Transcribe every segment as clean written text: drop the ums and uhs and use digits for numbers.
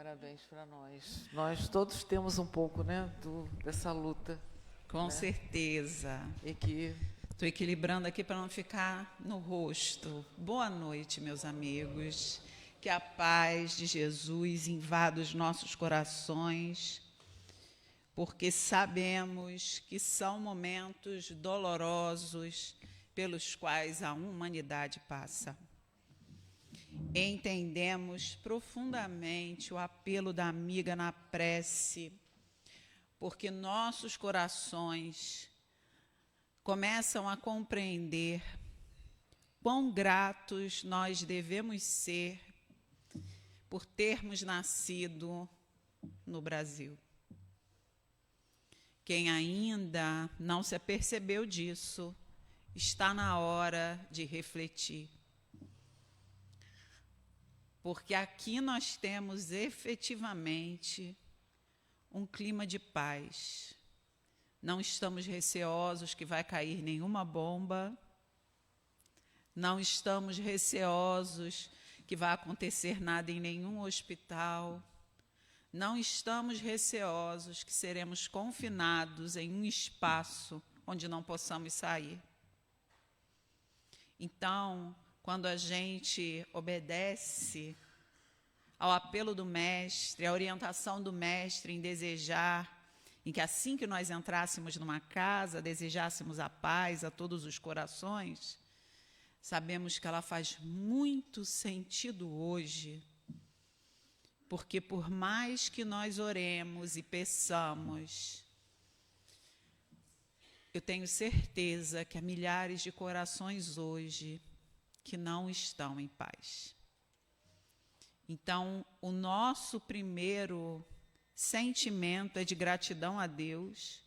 Parabéns para nós. Nós todos temos um pouco, né, dessa luta. Com né? certeza. E que Estou equilibrando aqui para não ficar no rosto. Boa noite, meus amigos. Que a paz de Jesus invada os nossos corações, porque sabemos que são momentos dolorosos pelos quais a humanidade passa. Entendemos profundamente o apelo da amiga na prece, porque nossos corações começam a compreender quão gratos nós devemos ser por termos nascido no Brasil. Quem ainda não se apercebeu disso, está na hora de refletir. Porque aqui nós temos efetivamente um clima de paz. Não estamos receosos que vai cair nenhuma bomba. Não estamos receosos que vai acontecer nada em nenhum hospital. Não estamos receosos que seremos confinados em um espaço onde não possamos sair. Então, quando a gente obedece ao apelo do Mestre, à orientação do Mestre em desejar, em que assim que nós entrássemos numa casa, desejássemos a paz a todos os corações, sabemos que ela faz muito sentido hoje, porque por mais que nós oremos e peçamos, eu tenho certeza que há milhares de corações hoje que não estão em paz. Então, o nosso primeiro sentimento é de gratidão a Deus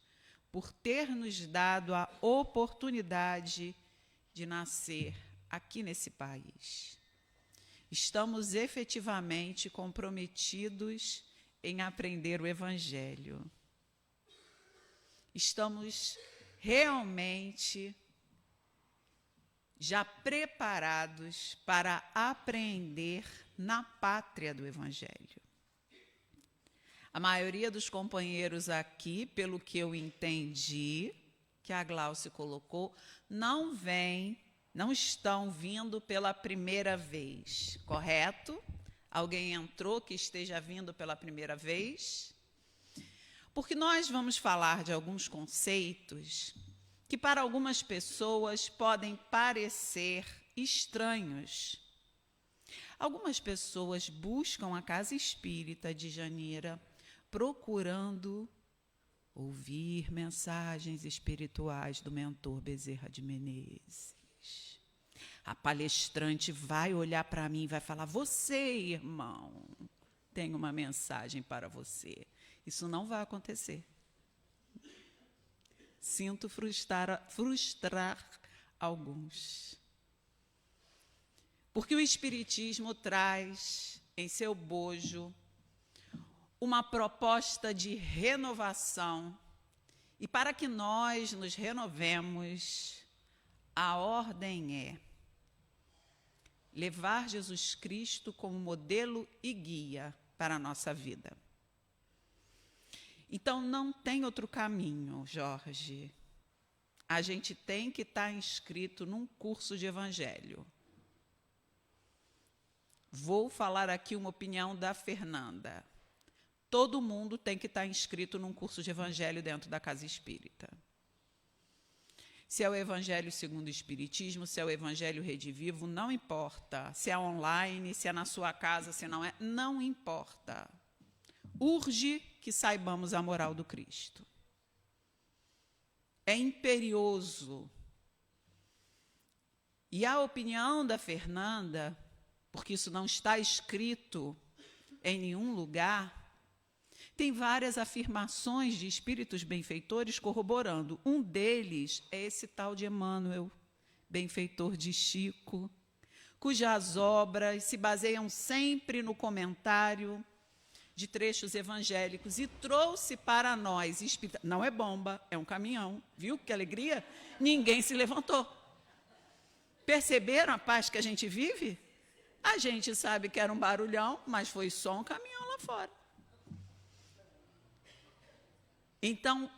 por ter nos dado a oportunidade de nascer aqui nesse país. Estamos efetivamente comprometidos em aprender o Evangelho. Estamos realmente já preparados para aprender na pátria do Evangelho. A maioria dos companheiros aqui, pelo que eu entendi, que a Glauce colocou, não estão vindo pela primeira vez, correto? Alguém entrou que esteja vindo pela primeira vez? Porque nós vamos falar de alguns conceitos que para algumas pessoas podem parecer estranhos. Algumas pessoas buscam a Casa Espírita de Janeira procurando ouvir mensagens espirituais do mentor Bezerra de Menezes. A palestrante vai olhar para mim e vai falar: você, irmão, tem uma mensagem para você. Isso não vai acontecer. Sinto frustrar alguns. Porque o Espiritismo traz em seu bojo uma proposta de renovação. E para que nós nos renovemos, a ordem é levar Jesus Cristo como modelo e guia para a nossa vida. Então, não tem outro caminho, Jorge. A gente tem que estar inscrito num curso de Evangelho. Vou falar aqui uma opinião da Fernanda. Todo mundo tem que estar inscrito num curso de Evangelho dentro da Casa Espírita. Se é o Evangelho segundo o Espiritismo, se é o Evangelho Rede Vivo, não importa. Se é online, se é na sua casa, se não é, não importa. Urge que saibamos a moral do Cristo. É imperioso. E a opinião da Fernanda, porque isso não está escrito em nenhum lugar, tem várias afirmações de espíritos benfeitores corroborando. Um deles é esse tal de Emmanuel, benfeitor de Chico, cujas obras se baseiam sempre no comentário de trechos evangélicos, e trouxe para nós, não é bomba, é um caminhão, viu que alegria? Ninguém se levantou. Perceberam a paz que a gente vive? A gente sabe que era um barulhão, mas foi só um caminhão lá fora. Então,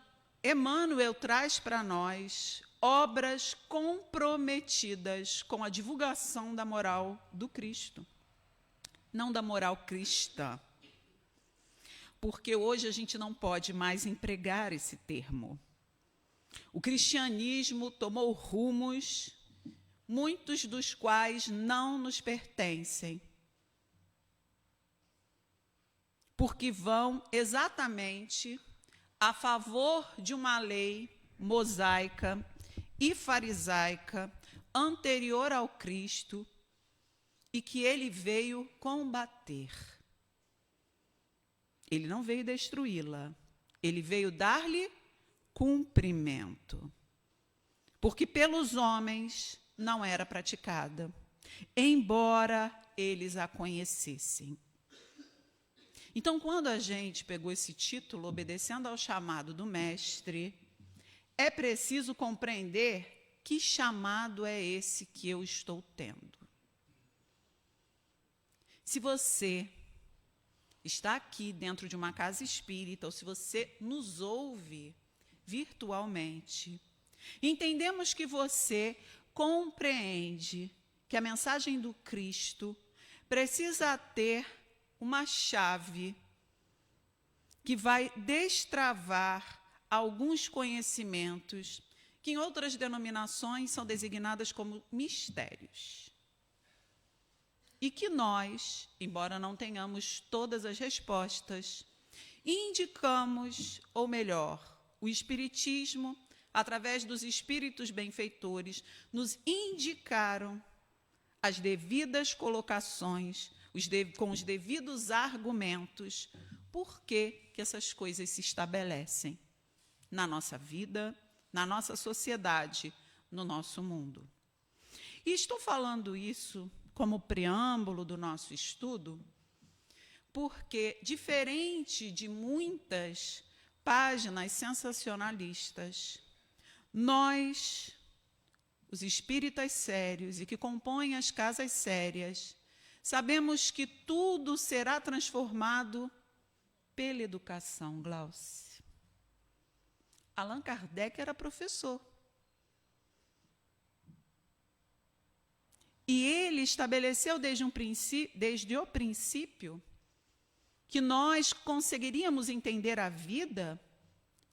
Emmanuel traz para nós obras comprometidas com a divulgação da moral do Cristo, não da moral cristã. Porque hoje a gente não pode mais empregar esse termo. O cristianismo tomou rumos, muitos dos quais não nos pertencem, porque vão exatamente a favor de uma lei mosaica e farisaica anterior ao Cristo e que ele veio combater. Ele não veio destruí-la, ele veio dar-lhe cumprimento, porque pelos homens não era praticada, embora eles a conhecessem. Então, quando a gente pegou esse título, obedecendo ao chamado do mestre, é preciso compreender que chamado é esse que eu estou tendo. Se você está aqui dentro de uma casa espírita, ou se você nos ouve virtualmente, entendemos que você compreende que a mensagem do Cristo precisa ter uma chave que vai destravar alguns conhecimentos que em outras denominações são designadas como mistérios. E que nós, embora não tenhamos todas as respostas, indicamos, ou melhor, o Espiritismo, através dos espíritos benfeitores, nos indicaram as devidas colocações, com os devidos argumentos, por que essas coisas se estabelecem na nossa vida, na nossa sociedade, no nosso mundo. E estou falando isso como preâmbulo do nosso estudo, porque, diferente de muitas páginas sensacionalistas, nós, os espíritas sérios e que compõem as casas sérias, sabemos que tudo será transformado pela educação, Glauce. Allan Kardec era professor. E ele estabeleceu desde o princípio que nós conseguiríamos entender a vida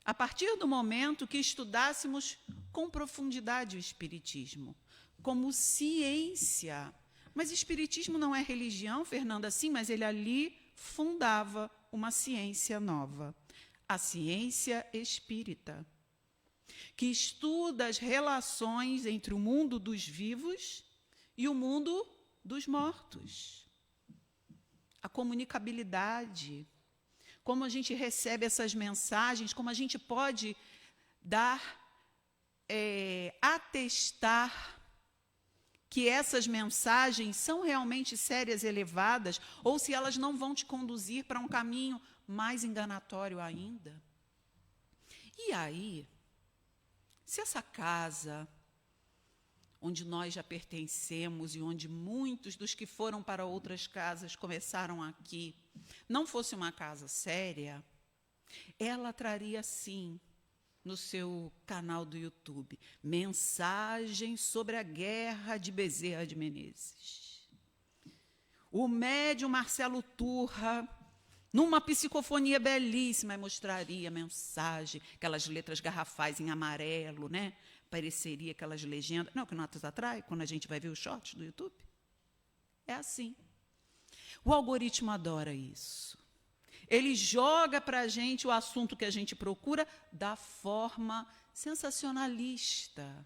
a partir do momento que estudássemos com profundidade o Espiritismo, como ciência. Mas Espiritismo não é religião, Fernanda, sim, mas ele ali fundava uma ciência nova, a ciência espírita, que estuda as relações entre o mundo dos vivos e o mundo dos mortos. A comunicabilidade, como a gente recebe essas mensagens, como a gente pode atestar que essas mensagens são realmente sérias, elevadas, ou se elas não vão te conduzir para um caminho mais enganatório ainda. E aí, se essa casa, onde nós já pertencemos e onde muitos dos que foram para outras casas começaram aqui, não fosse uma casa séria, ela traria, sim, no seu canal do YouTube, mensagem sobre a guerra de Bezerra de Menezes. O médium Marcelo Turra, numa psicofonia belíssima, mostraria a mensagem, aquelas letras garrafais em amarelo, né? Pareceria aquelas legendas. Não, que notas atrai, quando a gente vai ver os shorts do YouTube. É assim. O algoritmo adora isso. Ele joga para a gente o assunto que a gente procura da forma sensacionalista.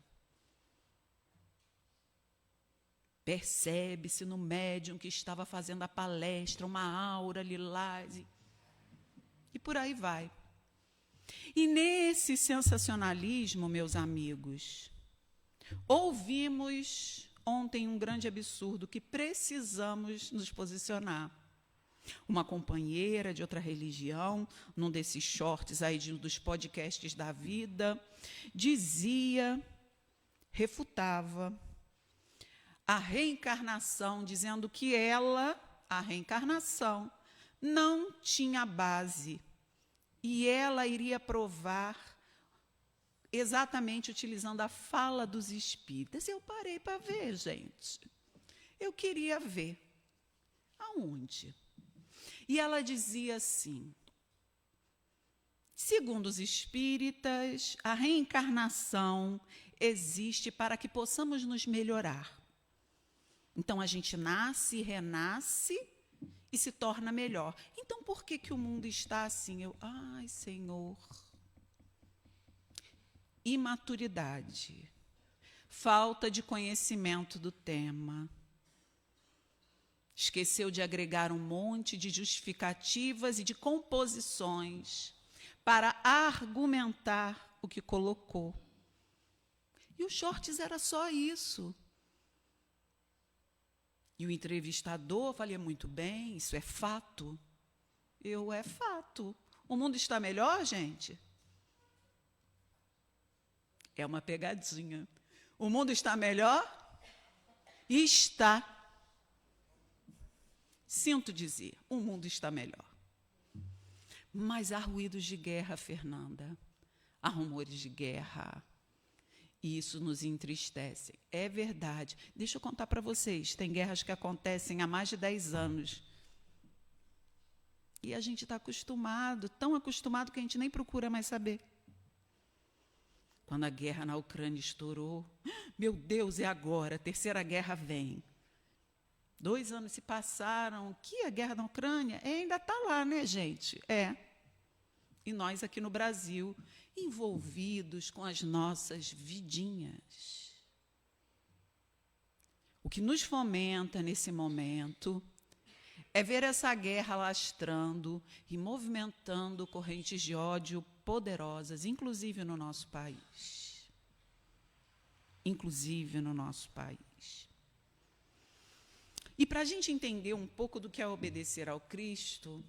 Percebe-se no médium que estava fazendo a palestra, uma aura lilás, e por aí vai. E nesse sensacionalismo, meus amigos, ouvimos ontem um grande absurdo que precisamos nos posicionar. Uma companheira de outra religião, num desses shorts aí dos podcasts da vida, dizia, refutava a reencarnação, dizendo que ela, a reencarnação, não tinha base. E ela iria provar exatamente utilizando a fala dos espíritas. Eu parei para ver, gente. Eu queria ver. Aonde? E ela dizia assim: segundo os espíritas, a reencarnação existe para que possamos nos melhorar. Então, a gente nasce, renasce e se torna melhor. Então, por que o mundo está assim? Ai, Senhor. Imaturidade, falta de conhecimento do tema. Esqueceu de agregar um monte de justificativas e de composições para argumentar o que colocou. E o shorts era só isso. E o entrevistador falei: muito bem, isso é fato. É fato. O mundo está melhor, gente? É uma pegadinha. O mundo está melhor? Está. Sinto dizer, o mundo está melhor. Mas há ruídos de guerra, Fernanda. Há rumores de guerra. E isso nos entristece. É verdade. Deixa eu contar para vocês. Tem guerras que acontecem há mais de 10 anos. E a gente está acostumado, tão acostumado que a gente nem procura mais saber. Quando a guerra na Ucrânia estourou, meu Deus, é agora, a terceira guerra vem. 2 anos se passaram, que a guerra na Ucrânia ainda está lá, né, gente? E nós aqui no Brasil, envolvidos com as nossas vidinhas. O que nos fomenta nesse momento é ver essa guerra alastrando e movimentando correntes de ódio poderosas, inclusive no nosso país. Inclusive no nosso país. E para a gente entender um pouco do que é obedecer ao Cristo,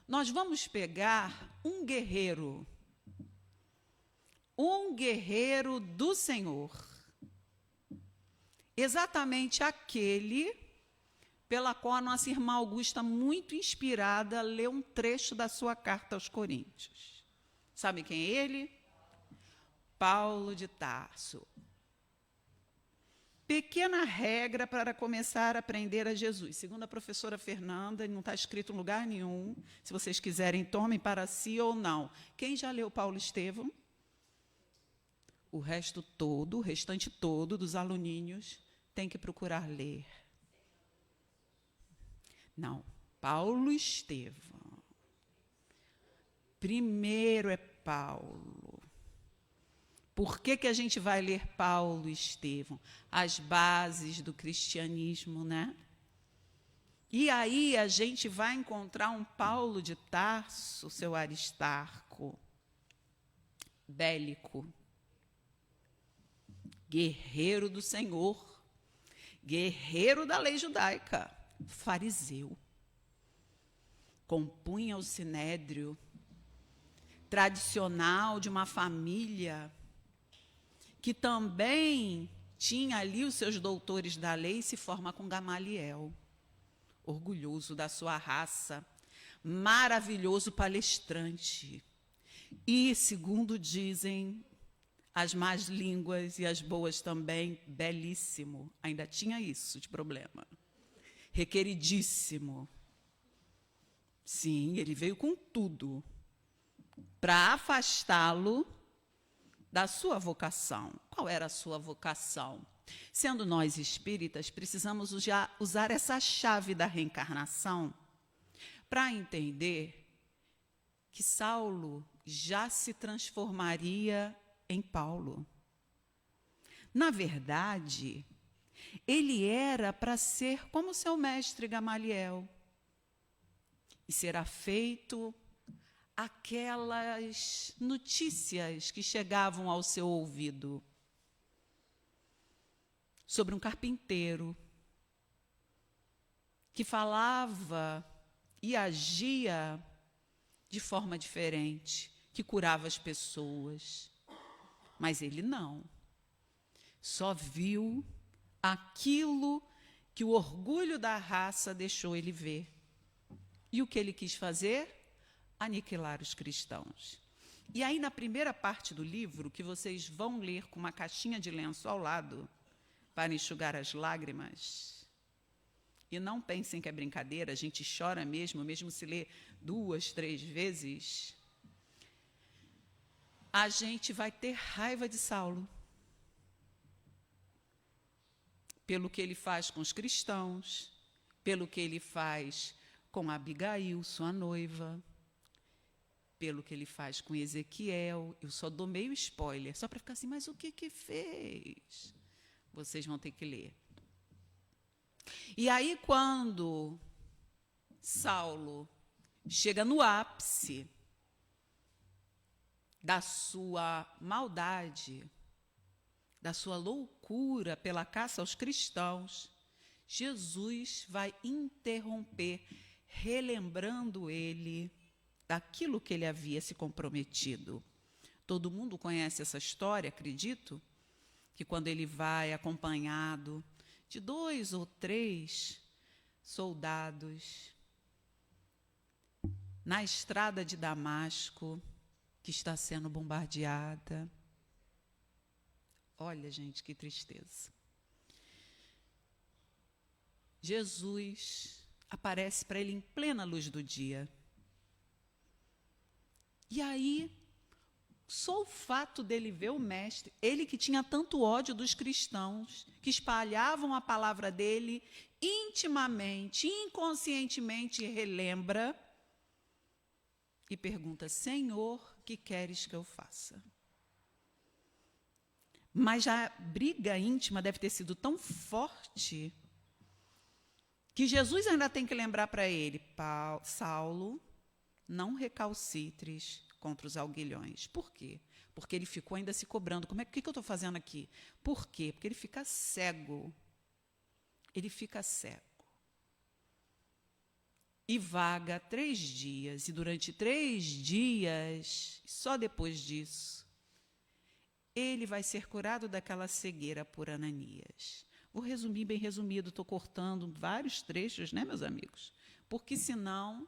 nós vamos pegar um guerreiro do Senhor, exatamente aquele pela qual a nossa irmã Augusta, muito inspirada, leu um trecho da sua carta aos Coríntios. Sabe quem é ele? Paulo de Tarso. Pequena regra para começar a aprender a Jesus. Segundo a professora Fernanda, não está escrito em lugar nenhum. Se vocês quiserem, tomem para si ou não. Quem já leu Paulo Estevão? O restante todo dos aluninhos tem que procurar ler. Não, Paulo Estevão. Primeiro é Paulo. Por que a gente vai ler Paulo Estevão? As bases do cristianismo, né? E aí a gente vai encontrar um Paulo de Tarso, seu Aristarco, bélico, guerreiro do Senhor, guerreiro da lei judaica, fariseu, compunha o sinédrio tradicional de uma família que também tinha ali os seus doutores da lei, e se forma com Gamaliel, orgulhoso da sua raça, maravilhoso palestrante. E, segundo dizem as más línguas e as boas também, belíssimo. Ainda tinha isso de problema. Requeridíssimo. Sim, ele veio com tudo para afastá-lo da sua vocação. Qual era a sua vocação? Sendo nós espíritas, precisamos usar essa chave da reencarnação para entender que Saulo já se transformaria em Paulo. Na verdade, ele era para ser como seu mestre Gamaliel. E será feito aquelas notícias que chegavam ao seu ouvido sobre um carpinteiro que falava e agia de forma diferente, que curava as pessoas. Mas ele não. Só viu aquilo que o orgulho da raça deixou ele ver. E o que ele quis fazer? Aniquilar os cristãos. E aí, na primeira parte do livro, que vocês vão ler com uma caixinha de lenço ao lado, para enxugar as lágrimas, e não pensem que é brincadeira, a gente chora mesmo se lê 2, 3 vezes, a gente vai ter raiva de Saulo, pelo que ele faz com os cristãos, pelo que ele faz com Abigail, sua noiva, pelo que ele faz com Ezequiel. Eu só dou meio spoiler, só para ficar assim, mas o que fez? Vocês vão ter que ler. E aí, quando Saulo chega no ápice da sua maldade, da sua loucura pela caça aos cristãos, Jesus vai interromper, relembrando ele daquilo que ele havia se comprometido. Todo mundo conhece essa história, acredito, que quando ele vai acompanhado de 2 ou 3 soldados na estrada de Damasco, que está sendo bombardeada. Olha, gente, que tristeza. Jesus aparece para ele em plena luz do dia. E aí, só o fato dele ver o mestre, ele que tinha tanto ódio dos cristãos, que espalhavam a palavra dele, intimamente, inconscientemente relembra e pergunta: Senhor, que queres que eu faça? Mas a briga íntima deve ter sido tão forte que Jesus ainda tem que lembrar para ele: Saulo, não recalcitres contra os aguilhões. Por quê? Porque ele ficou ainda se cobrando. O que eu estou fazendo aqui? Por quê? Porque ele fica cego. Ele fica cego. E vaga 3 dias. E durante 3 dias, só depois disso, ele vai ser curado daquela cegueira por Ananias. Vou resumir bem resumido, estou cortando vários trechos, né, meus amigos? Porque senão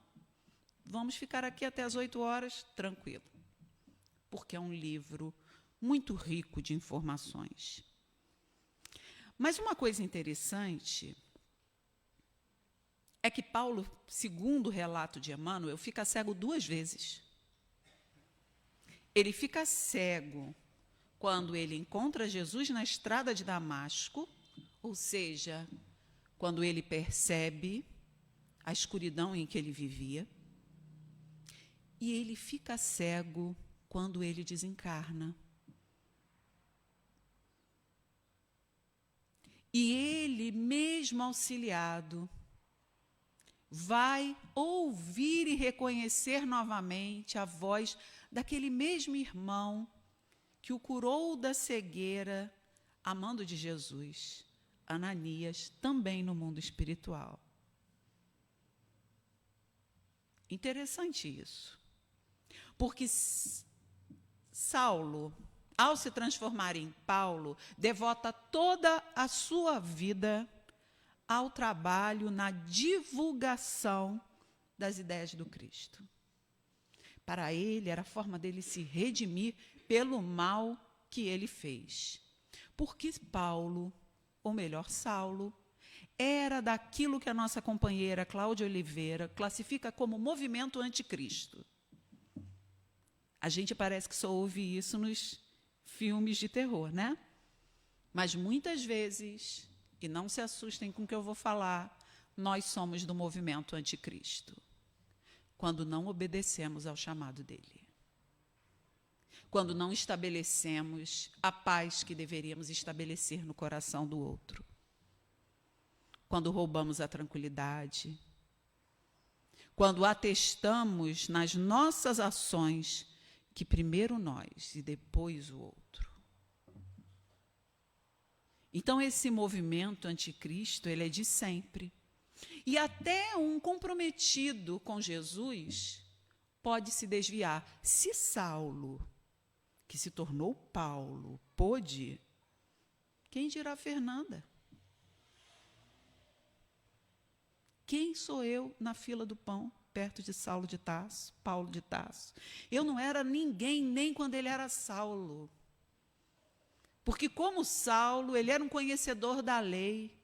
vamos ficar aqui até as 8 horas, tranquilo. Porque é um livro muito rico de informações. Mas uma coisa interessante é que Paulo, segundo o relato de Emmanuel, fica cego 2 vezes. Ele fica cego quando ele encontra Jesus na estrada de Damasco, ou seja, quando ele percebe a escuridão em que ele vivia. E ele fica cego quando ele desencarna. E ele, mesmo auxiliado, vai ouvir e reconhecer novamente a voz daquele mesmo irmão que o curou da cegueira, amando de Jesus, Ananias, também no mundo espiritual. Interessante isso. Porque Saulo, ao se transformar em Paulo, devota toda a sua vida ao trabalho na divulgação das ideias do Cristo. Para ele, era a forma dele se redimir pelo mal que ele fez. Porque Paulo, ou melhor, Saulo, era daquilo que a nossa companheira Cláudia Oliveira classifica como movimento anticristo. A gente parece que só ouve isso nos filmes de terror, né? Mas muitas vezes, e não se assustem com o que eu vou falar, nós somos do movimento anticristo, quando não obedecemos ao chamado dele. Quando não estabelecemos a paz que deveríamos estabelecer no coração do outro. Quando roubamos a tranquilidade. Quando atestamos nas nossas ações que primeiro nós e depois o outro. Então, esse movimento anticristo, ele é de sempre. E até um comprometido com Jesus pode se desviar. Se Saulo, que se tornou Paulo, pôde, quem dirá Fernanda? Quem sou eu na fila do pão perto de Saulo de Tarso, Paulo de Tarso. Eu não era ninguém nem quando ele era Saulo. Porque como Saulo, ele era um conhecedor da lei.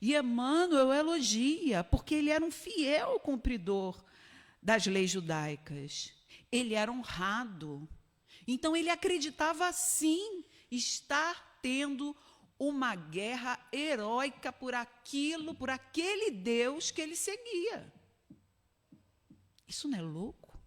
E Emmanuel elogia, porque ele era um fiel cumpridor das leis judaicas. Ele era honrado. Então, ele acreditava, sim, estar tendo uma guerra heróica por aquele Deus que ele seguia. Isso não é louco?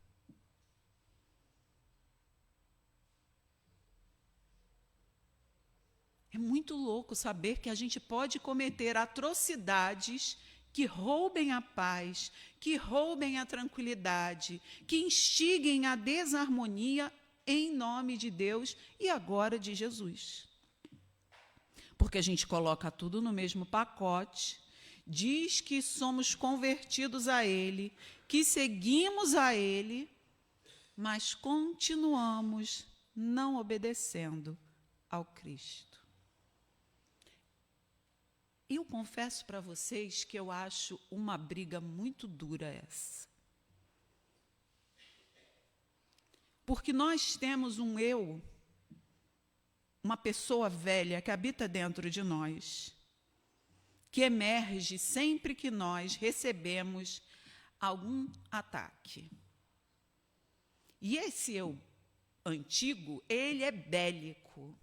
É muito louco saber que a gente pode cometer atrocidades que roubem a paz, que roubem a tranquilidade, que instiguem a desarmonia em nome de Deus e agora de Jesus. Porque a gente coloca tudo no mesmo pacote, diz que somos convertidos a Ele, que seguimos a Ele, mas continuamos não obedecendo ao Cristo. Eu confesso para vocês que eu acho uma briga muito dura essa. Porque nós temos um eu, uma pessoa velha que habita dentro de nós, que emerge sempre que nós recebemos algum ataque. E esse eu antigo, ele é bélico.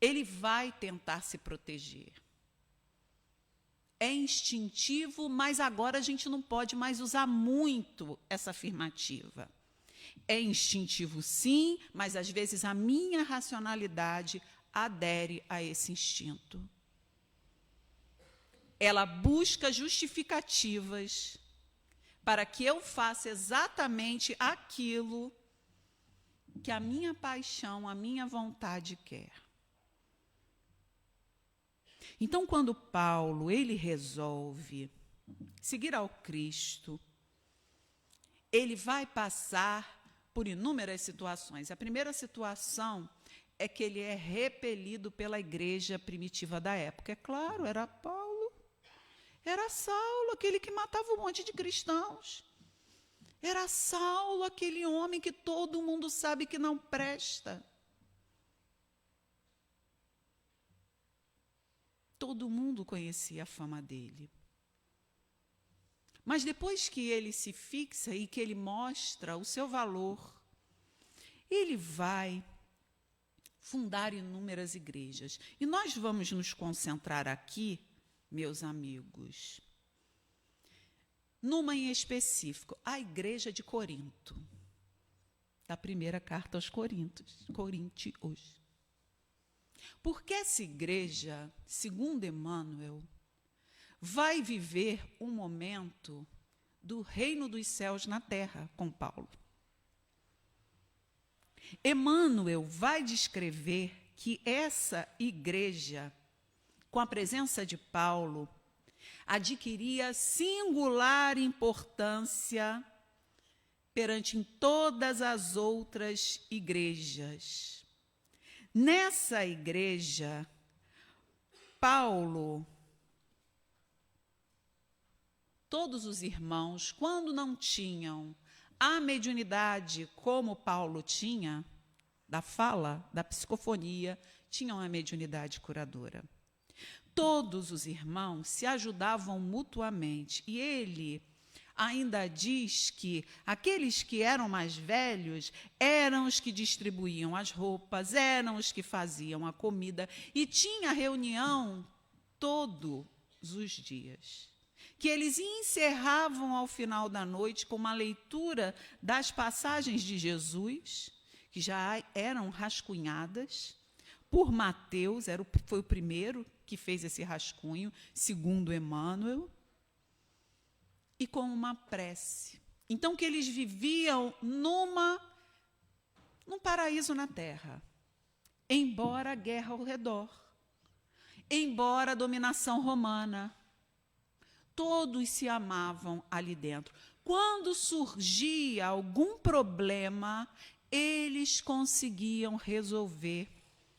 Ele vai tentar se proteger. É instintivo, mas agora a gente não pode mais usar muito essa afirmativa. É instintivo, sim, mas às vezes a minha racionalidade adere a esse instinto. Ela busca justificativas para que eu faça exatamente aquilo que a minha paixão, a minha vontade quer. Então, quando Paulo ele resolve seguir ao Cristo, ele vai passar por inúmeras situações. A primeira situação é que ele é repelido pela igreja primitiva da época. É claro, era Paulo, era Saulo, aquele que matava um monte de cristãos. Era Saulo, aquele homem que todo mundo sabe que não presta. Todo mundo conhecia a fama dele. Mas depois que ele se fixa e que ele mostra o seu valor, ele vai fundar inúmeras igrejas. E nós vamos nos concentrar aqui, meus amigos, numa em específico, a igreja de Corinto. Da primeira carta aos Coríntios. Porque essa igreja, segundo Emmanuel, vai viver um momento do reino dos céus na terra com Paulo. Emmanuel vai descrever que essa igreja, com a presença de Paulo, adquiria singular importância perante todas as outras igrejas. Nessa igreja, Paulo, todos os irmãos, quando não tinham a mediunidade como Paulo tinha, da fala, da psicofonia, tinham a mediunidade curadora. Todos os irmãos se ajudavam mutuamente, e ele ainda diz que aqueles que eram mais velhos eram os que distribuíam as roupas, eram os que faziam a comida, e tinha reunião todos os dias, que eles encerravam ao final da noite com uma leitura das passagens de Jesus, que já eram rascunhadas por Mateus, foi o primeiro que fez esse rascunho, segundo Emmanuel, e com uma prece. Então, que eles viviam num paraíso na terra, embora a guerra ao redor, embora a dominação romana, todos se amavam ali dentro. Quando surgia algum problema, eles conseguiam resolver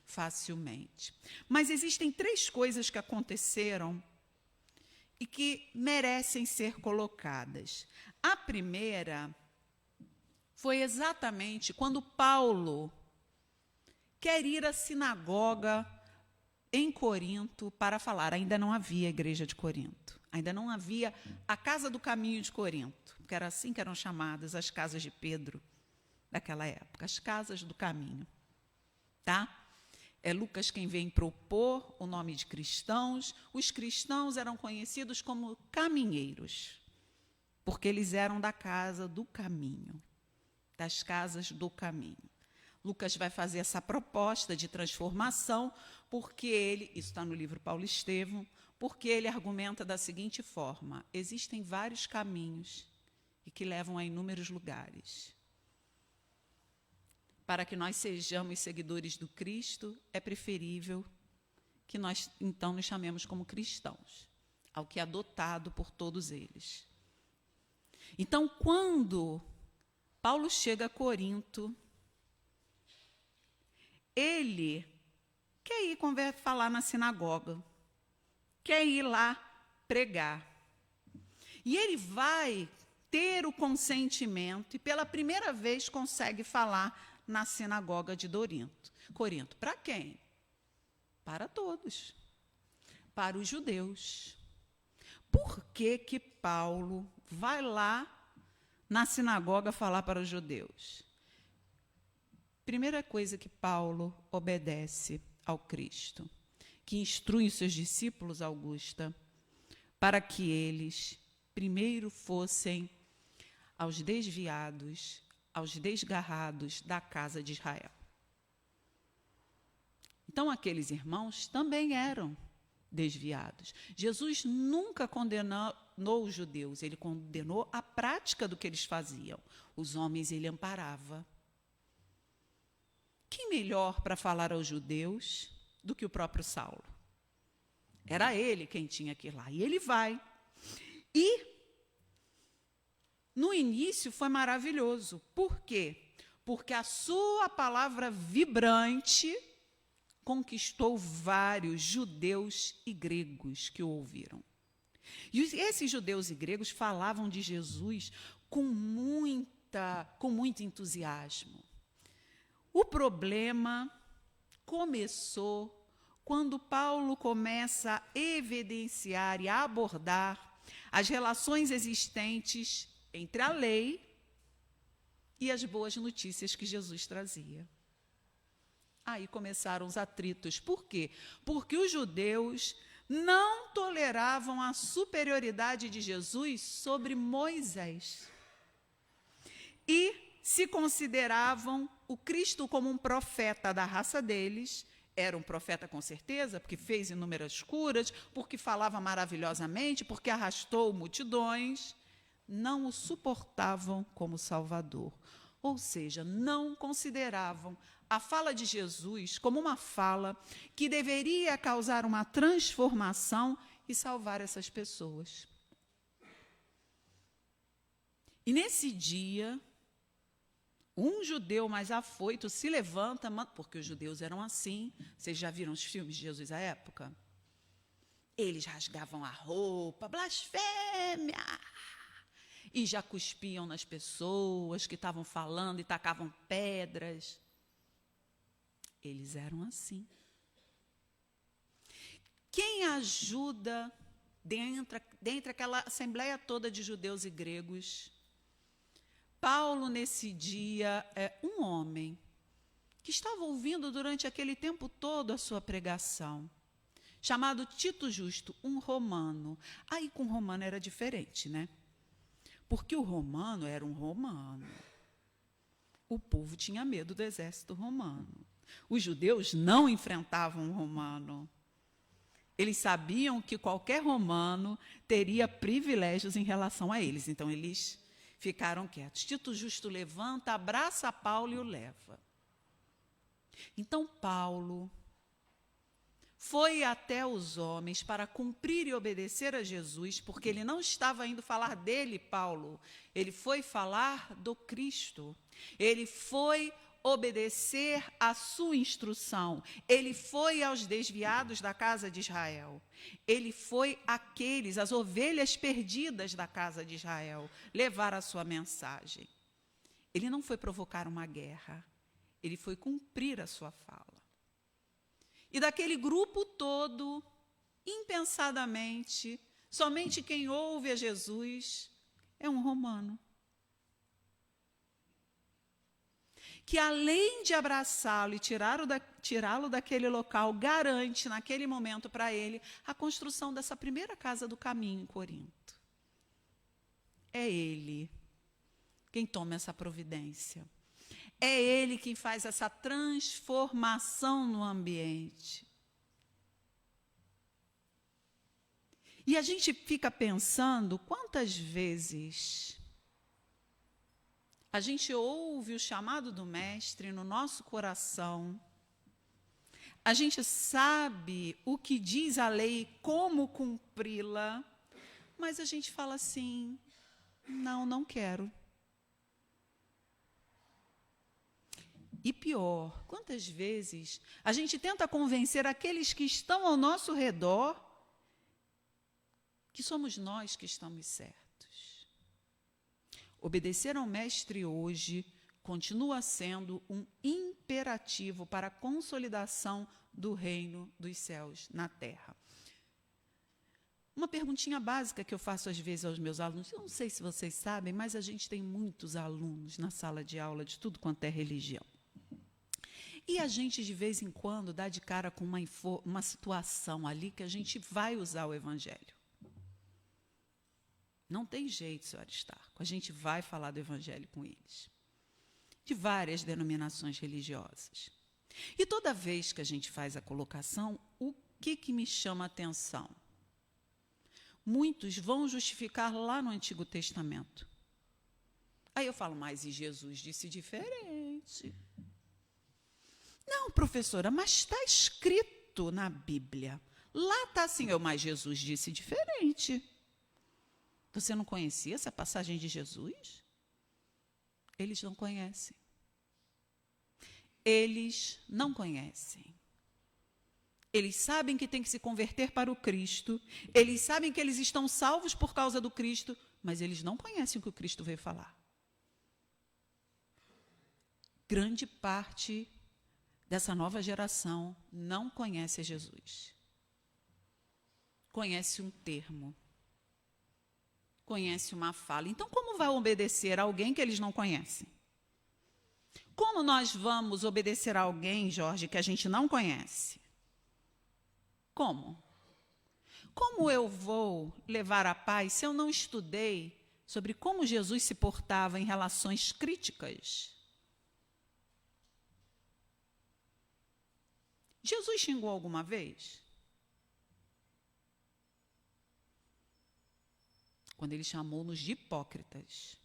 facilmente. Mas existem 3 coisas que aconteceram e que merecem ser colocadas. A primeira foi exatamente quando Paulo quer ir à sinagoga em Corinto para falar. Ainda não havia a igreja de Corinto, ainda não havia a casa do caminho de Corinto, porque era assim que eram chamadas as casas de Pedro daquela época, as casas do caminho. Tá? É Lucas quem vem propor o nome de cristãos. Os cristãos eram conhecidos como caminheiros, porque eles eram da casa do caminho, das casas do caminho. Lucas vai fazer essa proposta de transformação, porque ele, isso está no livro Paulo Estevão, porque ele argumenta da seguinte forma: existem vários caminhos e que levam a inúmeros lugares. Para que nós sejamos seguidores do Cristo, é preferível que nós, então, nos chamemos como cristãos, ao que é adotado por todos eles. Então, quando Paulo chega a Corinto, ele quer ir falar na sinagoga, quer ir lá pregar. E ele vai ter o consentimento e, pela primeira vez, consegue falar na sinagoga de Corinto. Para quem? Para todos. Para os judeus. Por que que Paulo vai lá na sinagoga falar para os judeus? Primeira coisa que Paulo obedece ao Cristo, que instrui os seus discípulos, Augusta, para que eles primeiro fossem aos desviados, aos desgarrados da casa de Israel. Então, aqueles irmãos também eram desviados. Jesus nunca condenou os judeus, ele condenou a prática do que eles faziam. Os homens ele amparava. Quem melhor para falar aos judeus do que o próprio Saulo? Era ele quem tinha que ir lá. E ele vai. E, no início, foi maravilhoso. Por quê? Porque a sua palavra vibrante conquistou vários judeus e gregos que o ouviram. E esses judeus e gregos falavam de Jesus com muito entusiasmo. O problema começou quando Paulo começa a evidenciar e a abordar as relações existentes entre a lei e as boas notícias que Jesus trazia. Aí começaram os atritos. Por quê? Porque os judeus não toleravam a superioridade de Jesus sobre Moisés. E se consideravam o Cristo como um profeta da raça deles. Era um profeta com certeza, porque fez inúmeras curas, porque falava maravilhosamente, porque arrastou multidões. Não o suportavam como Salvador. Ou seja, não consideravam a fala de Jesus como uma fala que deveria causar uma transformação e salvar essas pessoas. E nesse dia, um judeu mais afoito se levanta, porque os judeus eram assim. Vocês já viram os filmes de Jesus à época? Eles rasgavam a roupa, blasfêmia! E já cuspiam nas pessoas que estavam falando e tacavam pedras. Eles eram assim. Quem ajuda dentro aquela assembleia toda de judeus e gregos? Paulo, nesse dia, é um homem que estava ouvindo durante aquele tempo todo a sua pregação, chamado Tito Justo, um romano. Aí com o romano era diferente, né? Porque o romano era um romano. O povo tinha medo do exército romano. Os judeus não enfrentavam o romano. Eles sabiam que qualquer romano teria privilégios em relação a eles. Então, eles ficaram quietos. Tito Justo levanta, abraça Paulo e o leva. Então, Paulo foi até os homens para cumprir e obedecer a Jesus, porque ele não estava indo falar dele, Paulo. Ele foi falar do Cristo. Ele foi obedecer à sua instrução. Ele foi aos desviados da casa de Israel. Ele foi àqueles, as ovelhas perdidas da casa de Israel, levar a sua mensagem. Ele não foi provocar uma guerra, ele foi cumprir a sua fala. E daquele grupo todo, impensadamente, somente quem ouve a Jesus é um romano. Que além de abraçá-lo e tirá-lo daquele local, garante naquele momento para ele a construção dessa primeira casa do caminho em Corinto. É ele quem toma essa providência. É ele quem faz essa transformação no ambiente. E a gente fica pensando quantas vezes a gente ouve o chamado do Mestre no nosso coração, a gente sabe o que diz a lei e como cumpri-la, mas a gente fala assim, não quero. E pior, quantas vezes a gente tenta convencer aqueles que estão ao nosso redor que somos nós que estamos certos. Obedecer ao Mestre hoje continua sendo um imperativo para a consolidação do reino dos céus na terra. Uma perguntinha básica que eu faço às vezes aos meus alunos, eu não sei se vocês sabem, mas a gente tem muitos alunos na sala de aula de tudo quanto é religião. E a gente, de vez em quando, dá de cara com uma situação ali que a gente vai usar o Evangelho. Não tem jeito, senhor Aristarco, a gente vai falar do Evangelho com eles. De várias denominações religiosas. E toda vez que a gente faz a colocação, o que me chama a atenção? Muitos vão justificar lá no Antigo Testamento. Aí eu falo, mas e Jesus disse diferente. Não, professora, mas está escrito na Bíblia. Lá está assim, mas Jesus disse diferente. Você não conhecia essa passagem de Jesus? Eles não conhecem. Eles não conhecem. Eles sabem que têm que se converter para o Cristo. Eles sabem que eles estão salvos por causa do Cristo, mas eles não conhecem o que o Cristo veio falar. Grande parte dessa nova geração não conhece Jesus. Conhece um termo. Conhece uma fala. Então, como vai obedecer a alguém que eles não conhecem? Como nós vamos obedecer a alguém, Jorge, que a gente não conhece? Como? Como eu vou levar a paz se eu não estudei sobre como Jesus se portava em relações críticas? Jesus xingou alguma vez? Quando ele chamou-nos de hipócritas,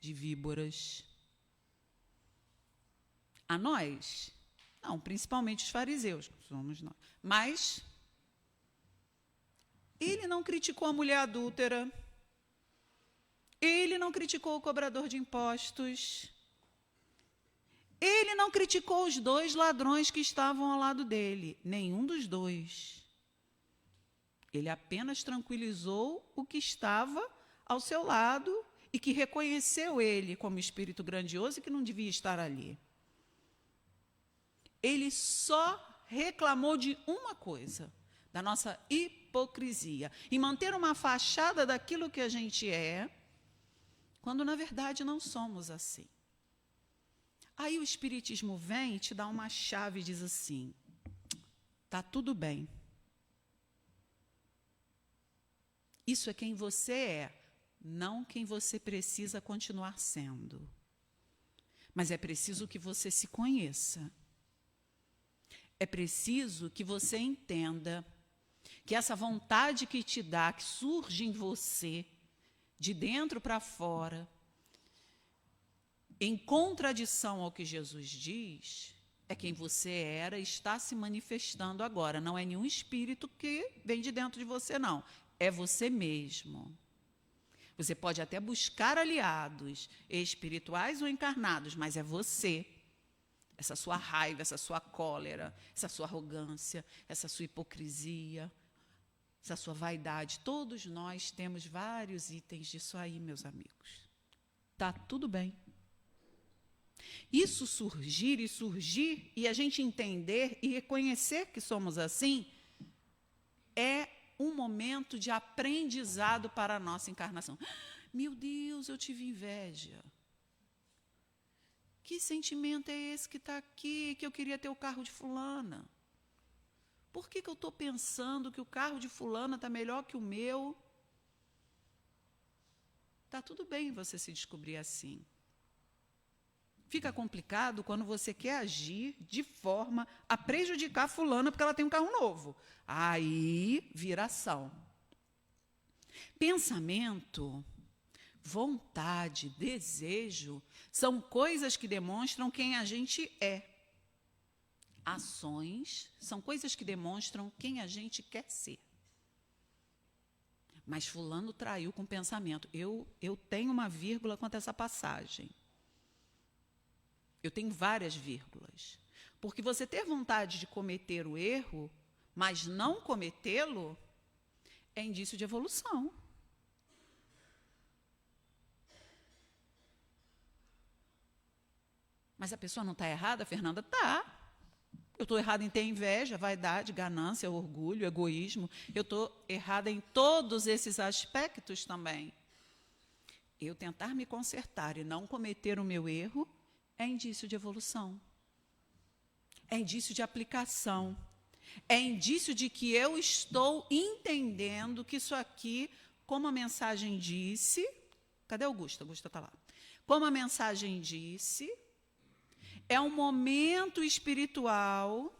de víboras. A nós? Não, principalmente os fariseus, que somos nós. Mas ele não criticou a mulher adúltera. Ele não criticou o cobrador de impostos. Ele não criticou os dois ladrões que estavam ao lado dele. Nenhum dos dois. Ele apenas tranquilizou o que estava ao seu lado e que reconheceu ele como espírito grandioso e que não devia estar ali. Ele só reclamou de uma coisa, da nossa hipocrisia, e manter uma fachada daquilo que a gente é, quando na verdade não somos assim. Aí o Espiritismo vem e te dá uma chave e diz assim, está tudo bem. Isso é quem você é, não quem você precisa continuar sendo. Mas é preciso que você se conheça. É preciso que você entenda que essa vontade que te dá, que surge em você, de dentro para fora, em contradição ao que Jesus diz, é quem você era e está se manifestando agora. Não é nenhum espírito que vem de dentro de você, não. É você mesmo. Você pode até buscar aliados espirituais ou encarnados, mas é você. essa sua raiva, essa sua cólera, essa sua arrogância, essa sua hipocrisia, essa sua vaidade. Todos nós temos vários itens disso aí, meus amigos. Tá tudo bem. Isso surgir e a gente entender e reconhecer que somos assim é um momento de aprendizado para a nossa encarnação. Meu Deus, eu tive inveja. Que sentimento é esse que está aqui, que eu queria ter o carro de fulana? Por que eu estou pensando que o carro de fulana está melhor que o meu? Está tudo bem você se descobrir assim. Fica complicado quando você quer agir de forma a prejudicar a fulana porque ela tem um carro novo. Aí vira ação. Pensamento, vontade, desejo são coisas que demonstram quem a gente é. Ações são coisas que demonstram quem a gente quer ser. Mas fulano traiu com pensamento. Eu tenho uma vírgula quanto a essa passagem. Eu tenho várias vírgulas. Porque você ter vontade de cometer o erro, mas não cometê-lo, é indício de evolução. Mas a pessoa não está errada, Fernanda? Está. Eu estou errada em ter inveja, vaidade, ganância, orgulho, egoísmo. Eu estou errada em todos esses aspectos também. Eu tentar me consertar e não cometer o meu erro é indício de evolução. É indício de aplicação. É indício de que eu estou entendendo que isso aqui, como a mensagem disse... Cadê Augusta? Augusta está lá. Como a mensagem disse... É um momento espiritual,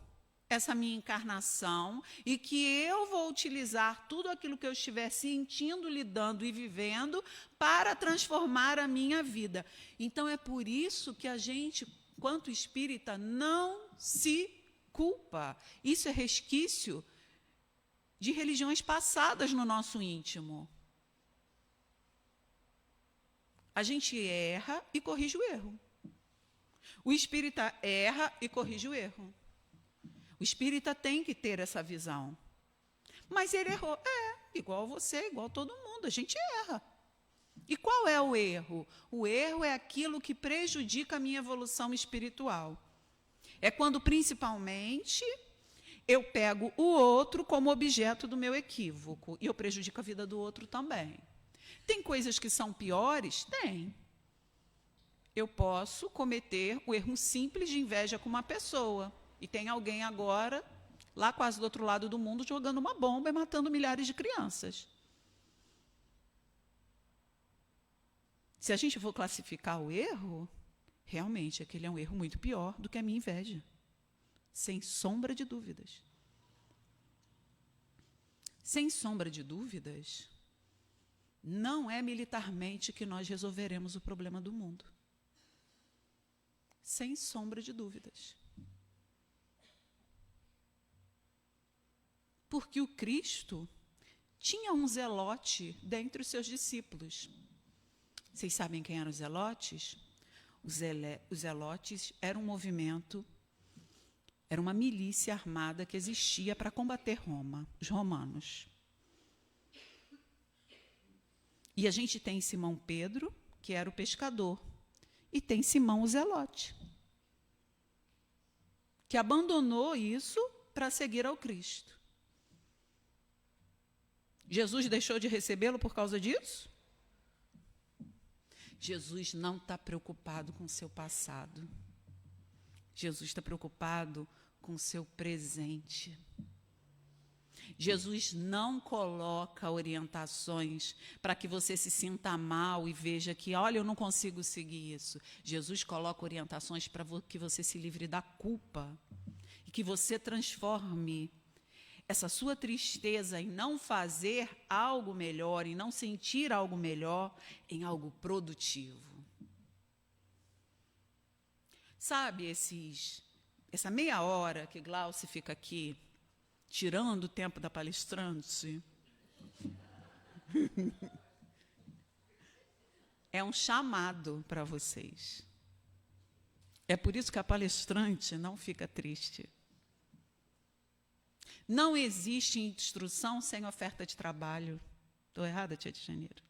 essa minha encarnação, e que eu vou utilizar tudo aquilo que eu estiver sentindo, lidando e vivendo para transformar a minha vida. Então, é por isso que a gente, quanto espírita, não se culpa. Isso é resquício de religiões passadas no nosso íntimo. A gente erra e corrige o erro. O espírita erra e corrige o erro. O espírita tem que ter essa visão. Mas ele errou. Igual você, igual todo mundo. A gente erra. E qual é o erro? O erro é aquilo que prejudica a minha evolução espiritual. É quando, principalmente, eu pego o outro como objeto do meu equívoco. E eu prejudico a vida do outro também. Tem coisas que são piores? Tem. Eu posso cometer o erro simples de inveja com uma pessoa. E tem alguém agora, lá quase do outro lado do mundo, jogando uma bomba e matando milhares de crianças. Se a gente for classificar o erro, realmente aquele é um erro muito pior do que a minha inveja. Sem sombra de dúvidas. Sem sombra de dúvidas, não é militarmente que nós resolveremos o problema do mundo. Sem sombra de dúvidas. Porque o Cristo tinha um zelote dentre os seus discípulos. Vocês sabem quem eram os zelotes? Os zelotes eram um movimento, era uma milícia armada que existia para combater Roma, os romanos. E a gente tem Simão Pedro, que era o pescador. E tem Simão o Zelote, que abandonou isso para seguir ao Cristo. Jesus deixou de recebê-lo por causa disso? Jesus não está preocupado com o seu passado. Jesus está preocupado com o seu presente. Jesus não coloca orientações para que você se sinta mal e veja que, olha, eu não consigo seguir isso. Jesus coloca orientações para que você se livre da culpa e que você transforme essa sua tristeza em não fazer algo melhor, em não sentir algo melhor, em algo produtivo. Sabe, essa meia hora que Glauce fica aqui, tirando o tempo da palestrante, é um chamado para vocês. É por isso que a palestrante não fica triste. Não existe instrução sem oferta de trabalho. Estou errada, tia de Janeiro?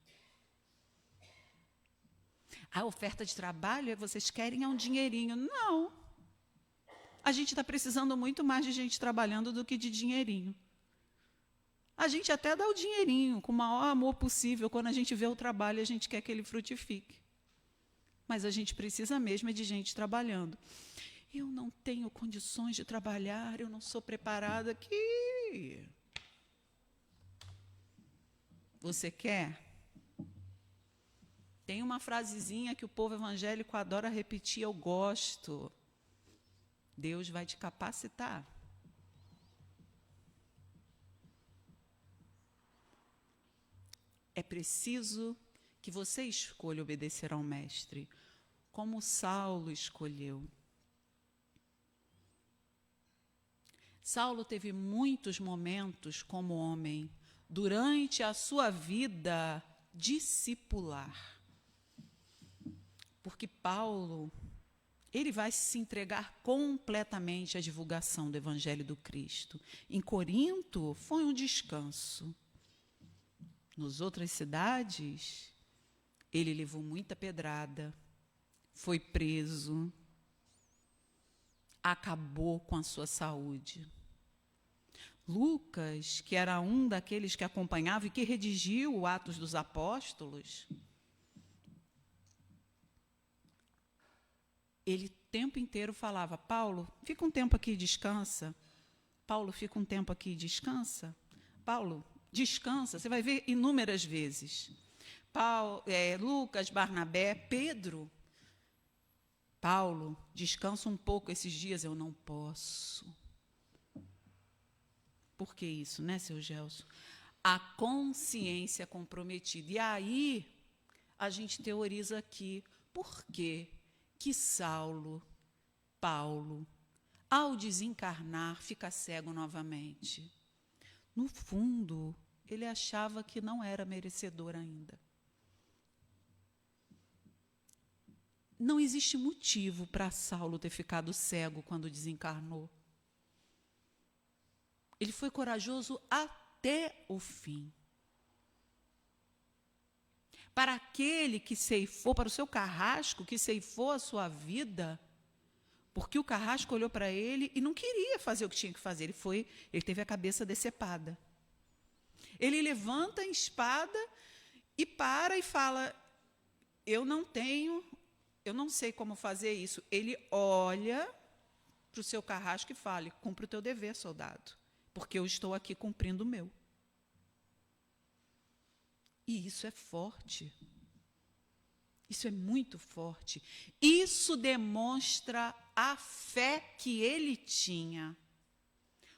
A oferta de trabalho é vocês querem um dinheirinho. Não. A gente está precisando muito mais de gente trabalhando do que de dinheirinho. A gente até dá o dinheirinho com o maior amor possível. Quando a gente vê o trabalho, a gente quer que ele frutifique. Mas a gente precisa mesmo é de gente trabalhando. Eu não tenho condições de trabalhar, eu não sou preparada aqui. Você quer? Tem uma frasezinha que o povo evangélico adora repetir, eu gosto. Deus vai te capacitar. É preciso que você escolha obedecer ao Mestre, como Saulo escolheu. Saulo teve muitos momentos como homem durante a sua vida discipular. Porque Paulo, ele vai se entregar completamente à divulgação do Evangelho do Cristo. Em Corinto, foi um descanso. Nas outras cidades, ele levou muita pedrada, foi preso, acabou com a sua saúde. Lucas, que era um daqueles que acompanhava e que redigiu o Atos dos Apóstolos, ele o tempo inteiro falava, Paulo, fica um tempo aqui e descansa. Paulo, fica um tempo aqui e descansa. Paulo, descansa. Você vai ver inúmeras vezes. Lucas, Barnabé, Pedro. Paulo, descansa um pouco esses dias. Eu não posso. Por que isso, né, seu Gelson? A consciência comprometida. E aí, a gente teoriza aqui, por quê? Que Paulo, ao desencarnar, fica cego novamente. No fundo, ele achava que não era merecedor ainda. Não existe motivo para Saulo ter ficado cego quando desencarnou. Ele foi corajoso até o fim. Para aquele que ceifou, para o seu carrasco, que ceifou a sua vida, porque o carrasco olhou para ele e não queria fazer o que tinha que fazer. Ele teve a cabeça decepada. Ele levanta a espada e para e fala, eu não sei como fazer isso. Ele olha para o seu carrasco e fala, cumpre o teu dever, soldado, porque eu estou aqui cumprindo o meu. E isso é forte. Isso é muito forte. Isso demonstra a fé que ele tinha,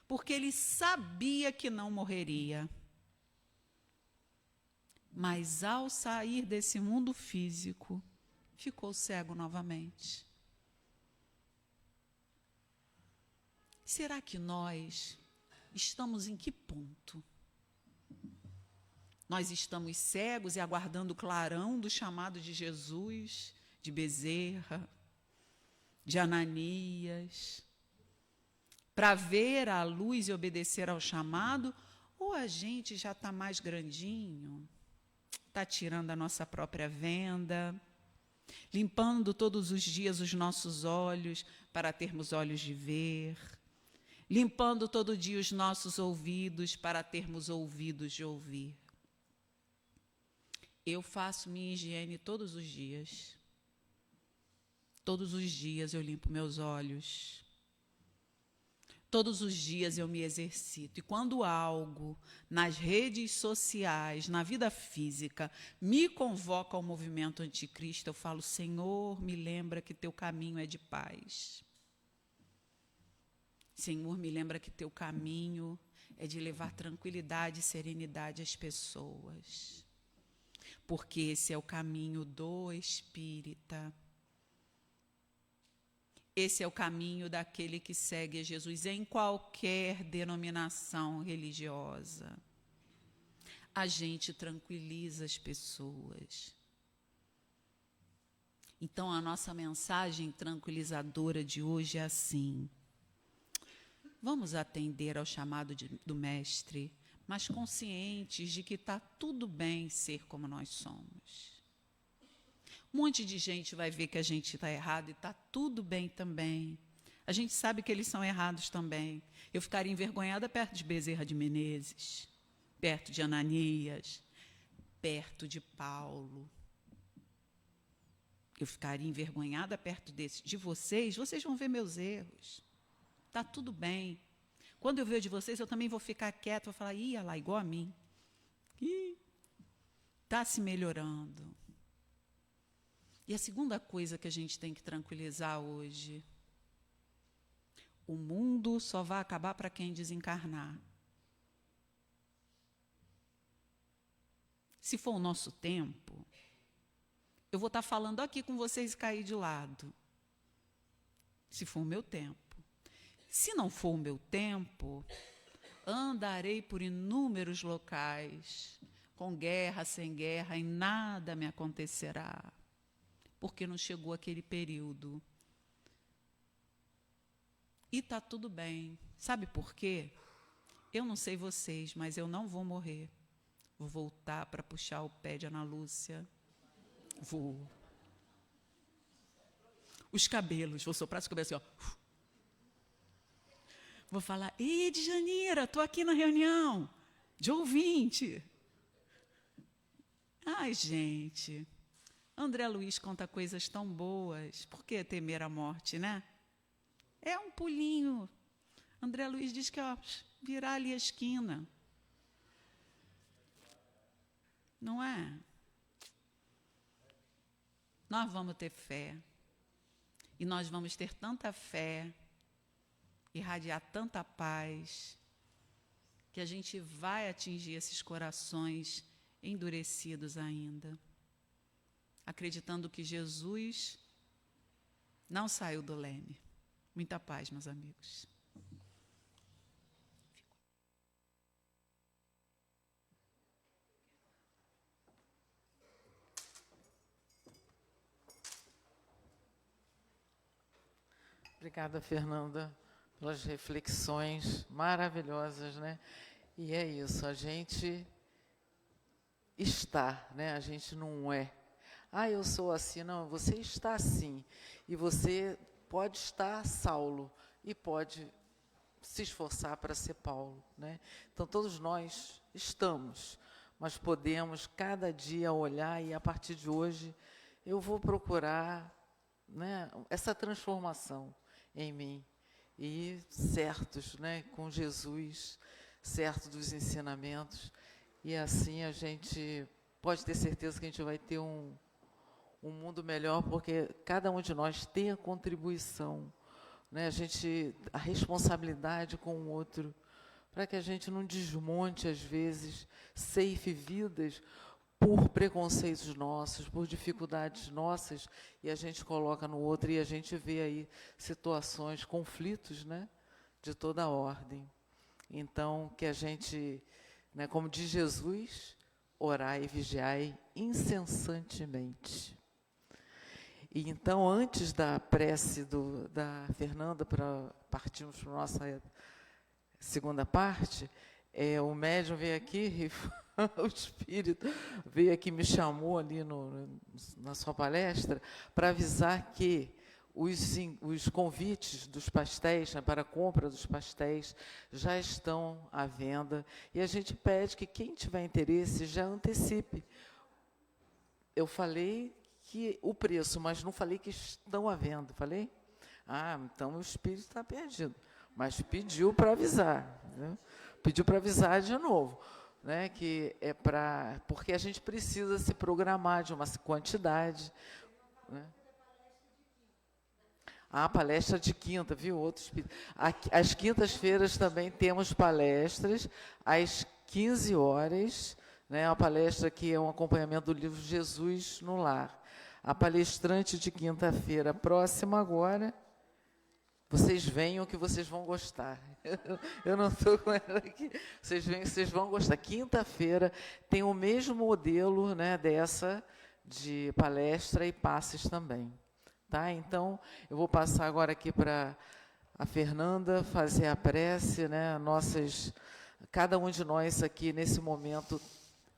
porque ele sabia que não morreria. Mas, ao sair desse mundo físico, ficou cego novamente. Será que nós estamos em que ponto? Nós estamos cegos e aguardando o clarão do chamado de Jesus, de Bezerra, de Ananias, para ver a luz e obedecer ao chamado, ou a gente já está mais grandinho, está tirando a nossa própria venda, limpando todos os dias os nossos olhos para termos olhos de ver, limpando todo dia os nossos ouvidos para termos ouvidos de ouvir. Eu faço minha higiene todos os dias. Todos os dias eu limpo meus olhos. Todos os dias eu me exercito. E quando algo nas redes sociais, na vida física, me convoca ao movimento anticristo, eu falo, Senhor, me lembra que teu caminho é de paz. Senhor, me lembra que teu caminho é de levar tranquilidade e serenidade às pessoas. Porque esse é o caminho do espírita. Esse é o caminho daquele que segue a Jesus em qualquer denominação religiosa. A gente tranquiliza as pessoas. Então, a nossa mensagem tranquilizadora de hoje é assim: vamos atender ao chamado do Mestre, mas conscientes de que está tudo bem ser como nós somos. Um monte de gente vai ver que a gente está errado e está tudo bem também. A gente sabe que eles são errados também. Eu ficaria envergonhada perto de Bezerra de Menezes, perto de Ananias, perto de Paulo. Eu ficaria envergonhada perto de vocês vão ver meus erros. Está tudo bem. Quando eu ver de vocês, eu também vou ficar quieta, vou falar, olha lá, igual a mim. Está se melhorando. E a segunda coisa que a gente tem que tranquilizar hoje: o mundo só vai acabar para quem desencarnar. Se for o nosso tempo, eu vou estar falando aqui com vocês e cair de lado. Se for o meu tempo. Se não for o meu tempo, andarei por inúmeros locais, com guerra, sem guerra, e nada me acontecerá, porque não chegou aquele período. E está tudo bem. Sabe por quê? Eu não sei vocês, mas eu não vou morrer. Vou voltar para puxar o pé de Ana Lúcia. Vou. Os cabelos, vou soprar os cabelos assim, ó. Vou falar, ei, Djanira, estou aqui na reunião de ouvinte. Ai, gente, André Luiz conta coisas tão boas. Por que temer a morte, né? É um pulinho. André Luiz diz que, ó, virar ali a esquina. Não é? Nós vamos ter fé. E nós vamos ter tanta fé, irradiar tanta paz, que a gente vai atingir esses corações endurecidos ainda, acreditando que Jesus não saiu do leme. Muita paz, meus amigos. Obrigada, Fernanda, pelas reflexões maravilhosas, né? E é isso, a gente está, né? A gente não é. Ah, eu sou assim. Não, você está assim. E você pode estar Saulo e pode se esforçar para ser Paulo, né? Então, todos nós estamos, mas podemos cada dia olhar e, a partir de hoje, eu vou procurar, né, essa transformação em mim. E certos, né, com Jesus, certo dos ensinamentos. E assim a gente pode ter certeza que a gente vai ter um mundo melhor, porque cada um de nós tem a contribuição, né? A responsabilidade com o outro, para que a gente não desmonte, às vezes, ceife vidas por preconceitos nossos, por dificuldades nossas, e a gente coloca no outro, e a gente vê aí situações, conflitos, né, de toda a ordem. Então, que a gente, né, como diz Jesus, orai e vigiai incessantemente. E então, antes da prece da Fernanda, para partirmos para a nossa segunda parte, o médium veio aqui, o espírito veio aqui, me chamou ali na sua palestra, para avisar que os convites dos pastéis, né, para a compra dos pastéis, já estão à venda, e a gente pede que quem tiver interesse já antecipe. Eu falei que o preço, mas não falei que estão à venda, falei? Ah, então o espírito está perdido, mas pediu para avisar, né? Pediu para avisar de novo, né, que é porque a gente precisa se programar de uma quantidade, né? A palestra de quinta, viu? Às quintas-feiras também temos palestras, às 15 horas, né? A palestra que é um acompanhamento do livro Jesus no Lar. A palestrante de quinta-feira próxima agora, vocês venham que vocês vão gostar. Eu não estou com ela aqui. Vocês venham que vocês vão gostar. Quinta-feira tem o mesmo modelo, né, de palestra e passes também. Tá? Então, eu vou passar agora aqui para a Fernanda fazer a prece, né? Cada um de nós aqui, nesse momento,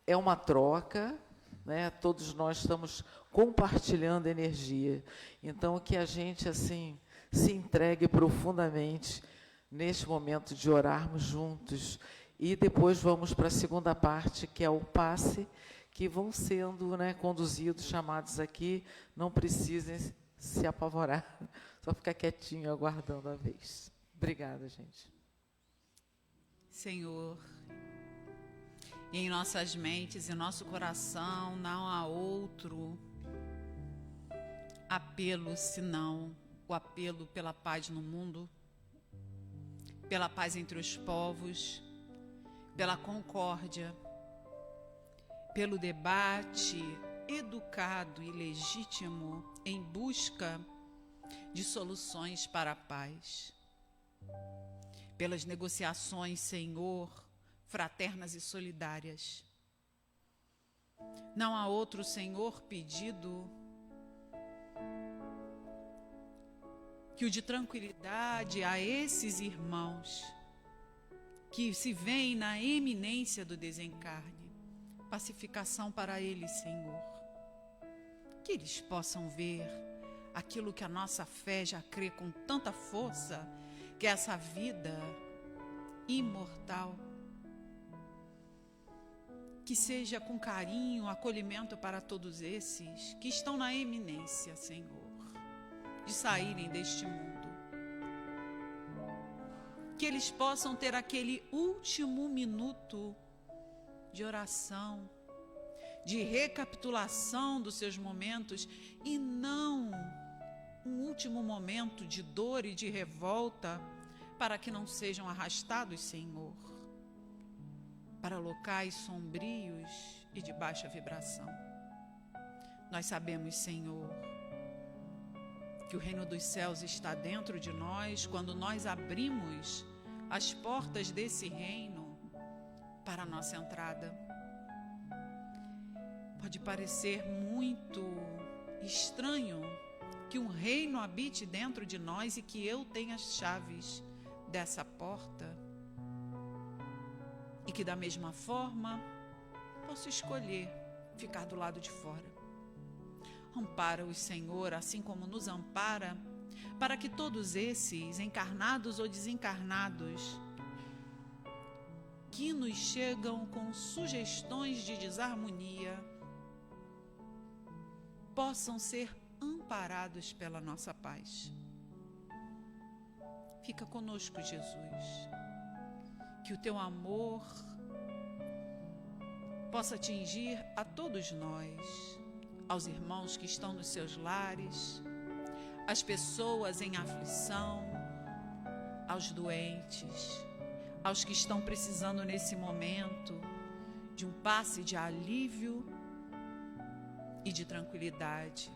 é uma troca, né? Todos nós estamos compartilhando energia. Então, que a gente, assim, se entregue profundamente neste momento de orarmos juntos. E depois vamos para a segunda parte, que é o passe, que vão sendo, né, conduzidos, chamados aqui. Não precisem se apavorar, só ficar quietinho, aguardando a vez. Obrigada, gente. Senhor, em nossas mentes e nosso coração não há outro apelo senão o apelo pela paz no mundo, pela paz entre os povos, pela concórdia, pelo debate educado e legítimo em busca de soluções para a paz, pelas negociações, Senhor, fraternas e solidárias. Não há outro, Senhor, pedido que o de tranquilidade a esses irmãos que se veem na eminência do desencarne, pacificação para eles, Senhor. Que eles possam ver aquilo que a nossa fé já crê com tanta força, que é essa vida imortal. Que seja com carinho, acolhimento para todos esses que estão na eminência, Senhor, de saírem deste mundo. Que eles possam ter aquele último minuto de oração, de recapitulação dos seus momentos, e não um último momento de dor e de revolta, para que não sejam arrastados, Senhor, para locais sombrios e de baixa vibração. Nós sabemos, Senhor, que o reino dos céus está dentro de nós quando nós abrimos as portas desse reino para a nossa entrada. Pode parecer muito estranho que um reino habite dentro de nós e que eu tenha as chaves dessa porta, e que da mesma forma posso escolher ficar do lado de fora. Ampara-os, Senhor, assim como nos ampara, para que todos esses, encarnados ou desencarnados, que nos chegam com sugestões de desarmonia, possam ser amparados pela nossa paz. Fica conosco, Jesus. Que o teu amor possa atingir a todos nós, aos irmãos que estão nos seus lares, às pessoas em aflição, aos doentes, aos que estão precisando nesse momento de um passe de alívio e de tranquilidade.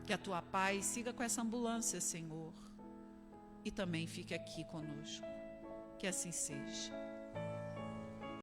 Que a tua paz siga com essa ambulância, Senhor, e também fique aqui conosco. Que assim seja.